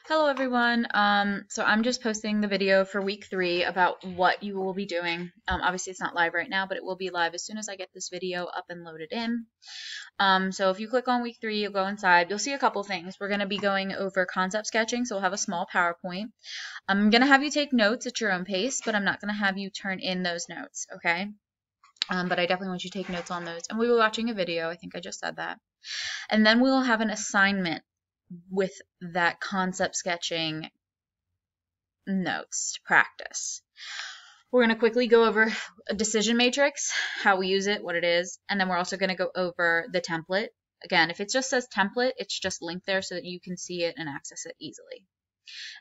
Hello everyone. So I'm just posting the video for week 3 about what you will be doing. Obviously it's not live right now, but it will be live as soon as I get this video up and loaded in. So if you click on week 3, you'll go inside. You'll see a couple things. We're going to be going over concept sketching, so we'll have a small PowerPoint. I'm going to have you take notes at your own pace, but I'm not going to have you turn in those notes, okay? But I definitely want you to take notes on those. And we will be watching a video. I think I just said that. And then we'll have an assignment with that concept sketching notes to practice. We're going to quickly go over a decision matrix, how we use it, what it is, and then we're also going to go over the template. Again, if it just says template, it's just linked there so that you can see it and access it easily.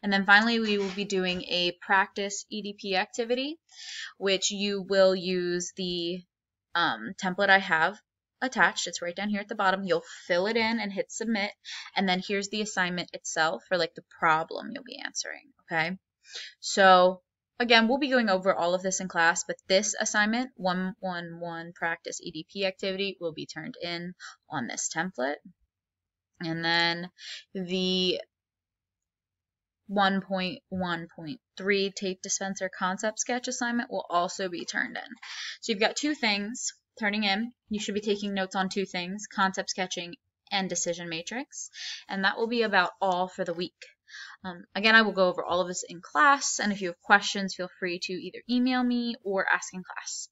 And then finally, we will be doing a practice EDP activity, which you will use the template I have attached. It's right down here at the bottom. You'll fill it in and hit submit, and then here's the assignment itself, or like the problem you'll be answering. Okay, so again, we'll be going over all of this in class, but this assignment 111 practice EDP activity will be turned in on this template, and then the 1.1.3 tape dispenser concept sketch assignment will also be turned in. So you've got two things turning in. You should be taking notes on two things, concept sketching and decision matrix, and that will be about all for the week. Again, I will go over all of this in class, and if you have questions, feel free to either email me or ask in class.